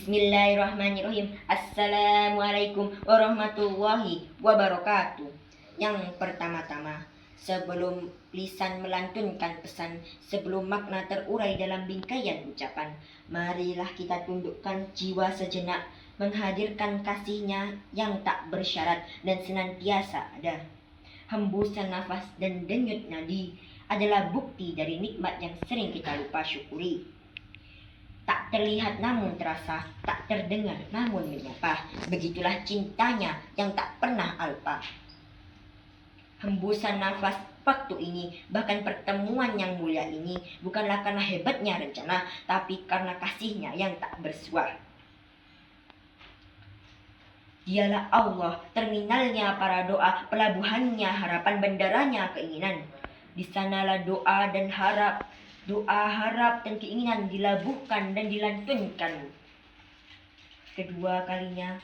Bismillahirrahmanirrahim. Assalamualaikum warahmatullahi wabarakatuh. Yang pertama-tama, sebelum lisan melantunkan pesan, sebelum makna terurai dalam bingkaian ucapan, marilah kita tundukkan jiwa sejenak, menghadirkan kasihnya yang tak bersyarat dan senantiasa ada. Hembusan nafas dan denyut nadi adalah bukti dari nikmat yang sering kita lupa syukuri. Tak terlihat namun terasa, tak terdengar namun menyapa. Begitulah cintanya yang tak pernah alpa. Hembusan nafas waktu ini, bahkan pertemuan yang mulia ini, bukanlah karena hebatnya rencana, tapi karena kasihnya yang tak bersuah. Dialah Allah, terminalnya para doa, pelabuhannya harapan, bandaranya keinginan. Di sanalah doa dan harap, dan keinginan dilabuhkan dan dilantunkan. Kedua kalinya,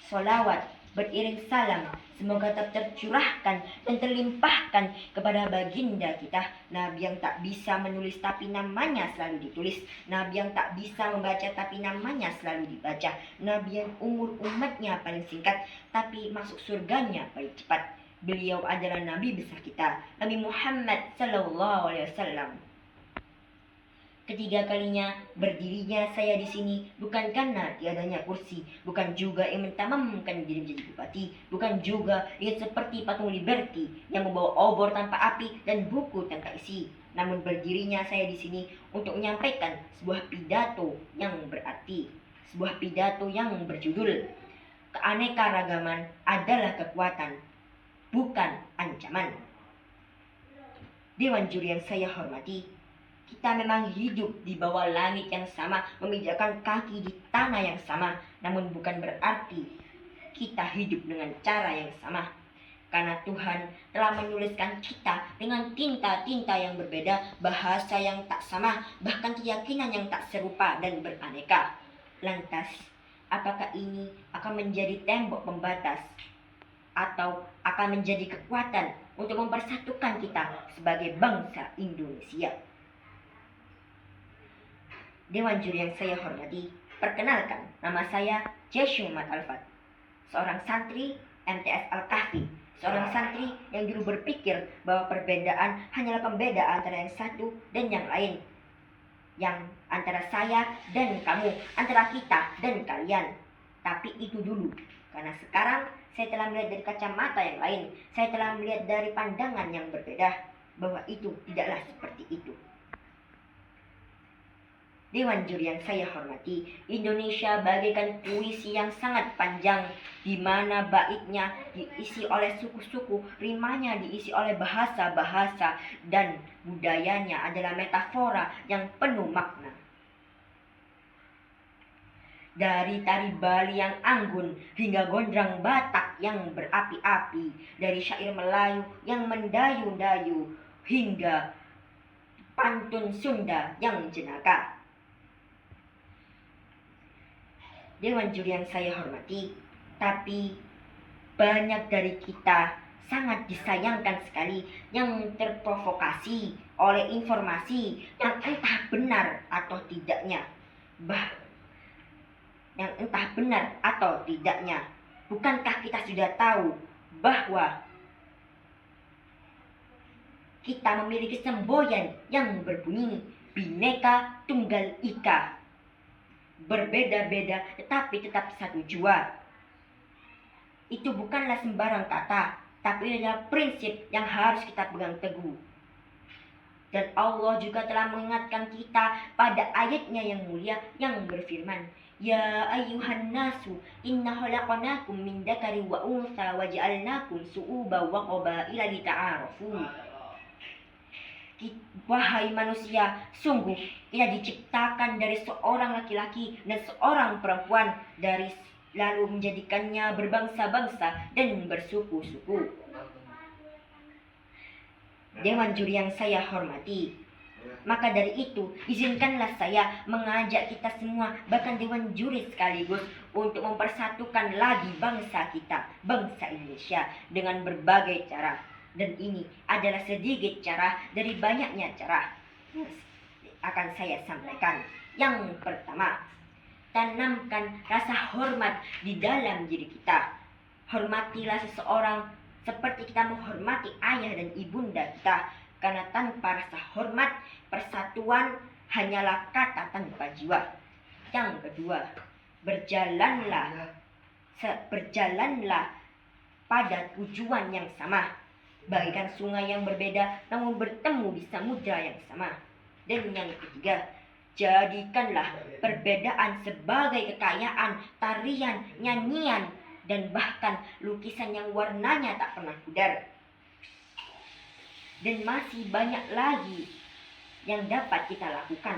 sholawat beriring salam semoga tetap tercurahkan dan terlimpahkan kepada baginda kita, Nabi yang tak bisa menulis tapi namanya selalu ditulis, Nabi yang tak bisa membaca tapi namanya selalu dibaca, Nabi yang umur umatnya paling singkat tapi masuk surganya paling cepat. Beliau adalah Nabi besar kita, Nabi Muhammad sallallahu alaihi wasallam. Ketiga kalinya berdirinya saya di sini bukan karena tiadanya kursi, bukan juga ingin mentamamkan diri menjadi bupati, bukan juga ingin seperti patung Liberty yang membawa obor tanpa api dan buku tanpa isi. Namun berdirinya saya di sini untuk menyampaikan sebuah pidato yang berarti, sebuah pidato yang berjudul Keanekaragaman adalah kekuatan, bukan ancaman. Dewan juri yang saya hormati, kita memang hidup di bawah langit yang sama, memijakkan kaki di tanah yang sama, namun bukan berarti kita hidup dengan cara yang sama. Karena Tuhan telah menuliskan kita dengan tinta-tinta yang berbeda, bahasa yang tak sama, bahkan keyakinan yang tak serupa dan beraneka. Lantas, apakah ini akan menjadi tembok pembatas atau akan menjadi kekuatan untuk mempersatukan kita sebagai bangsa Indonesia? Dewan juri yang saya hormati, perkenalkan, nama saya Jeshu Muhammad Alfat, seorang santri MTS Al-Kahfi, seorang santri yang dulu berpikir bahwa perbedaan hanyalah pembeda antara yang satu dan yang lain, yang antara saya dan kamu, antara kita dan kalian. Tapi itu dulu, karena sekarang saya telah melihat dari kacamata yang lain, saya telah melihat dari pandangan yang berbeda, bahwa itu tidaklah seperti itu. Dewan juri yang saya hormati, Indonesia bagaikan puisi yang sangat panjang, di mana baitnya diisi oleh suku-suku, rimanya diisi oleh bahasa-bahasa, dan budayanya adalah metafora yang penuh makna. Dari tari Bali yang anggun hingga gondrang Batak yang berapi-api, dari syair Melayu yang mendayu-dayu hingga pantun Sunda yang jenaka. Dewan juri yang saya hormati, tapi banyak dari kita sangat disayangkan sekali yang terprovokasi oleh informasi yang entah benar atau tidaknya. Bukankah kita sudah tahu bahwa kita memiliki semboyan yang berbunyi Bhinneka Tunggal Ika, berbeda-beda tetapi tetap satu jua. Itu bukanlah sembarang kata, tapi adalah prinsip yang harus kita pegang teguh. Dan Allah juga telah mengingatkan kita pada ayatnya yang mulia yang berfirman, Ya ayyuhan nasu inna khalaqnakum min dzakari wa untha wa ja'alnakum su'uban wa qabaila lita'arafu. Wahai manusia, sungguh ia diciptakan dari seorang laki-laki dan seorang perempuan, lalu menjadikannya berbangsa-bangsa dan bersuku-suku. Dewan juri yang saya hormati, maka dari itu izinkanlah saya mengajak kita semua, bahkan dewan juri sekaligus, untuk mempersatukan lagi bangsa kita, bangsa Indonesia, dengan berbagai cara. Dan ini adalah sedikit cara dari banyaknya cara yang akan saya sampaikan. Yang pertama, tanamkan rasa hormat di dalam diri kita. Hormatilah seseorang seperti kita menghormati ayah dan ibunda kita, karena tanpa rasa hormat, persatuan hanyalah kata tanpa jiwa. Yang kedua, berjalanlah pada tujuan yang sama, bagaikan sungai yang berbeda namun bertemu di samudra yang sama. Dan yang ketiga, jadikanlah perbedaan sebagai kekayaan, tarian, nyanyian, dan bahkan lukisan yang warnanya tak pernah pudar. Dan masih banyak lagi yang dapat kita lakukan.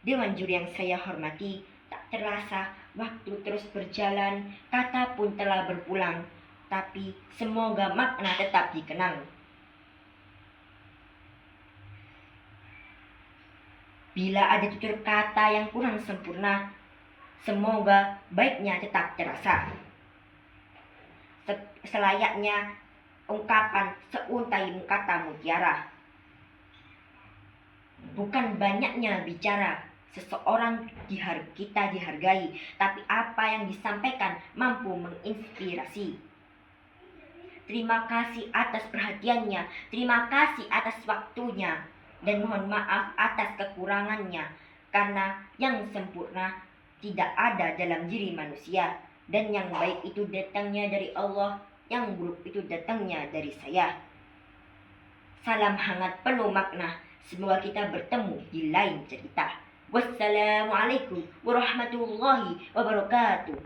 Dewan juri yang saya hormati, tak terasa waktu terus berjalan, kata pun telah berpulang, tapi semoga makna tetap dikenang. Bila ada tutur kata yang kurang sempurna, semoga baiknya tetap terasa. Selayaknya ungkapan seuntai kata mutiara. Bukan banyaknya bicara seseorang kita dihargai, tapi apa yang disampaikan mampu menginspirasi. Terima kasih atas perhatiannya, terima kasih atas waktunya, dan mohon maaf atas kekurangannya, karena yang sempurna tidak ada dalam diri manusia, dan yang baik itu datangnya dari Allah, yang buruk itu datangnya dari saya. Salam hangat penuh makna, semoga kita bertemu di lain cerita. Wassalamualaikum warahmatullahi wabarakatuh.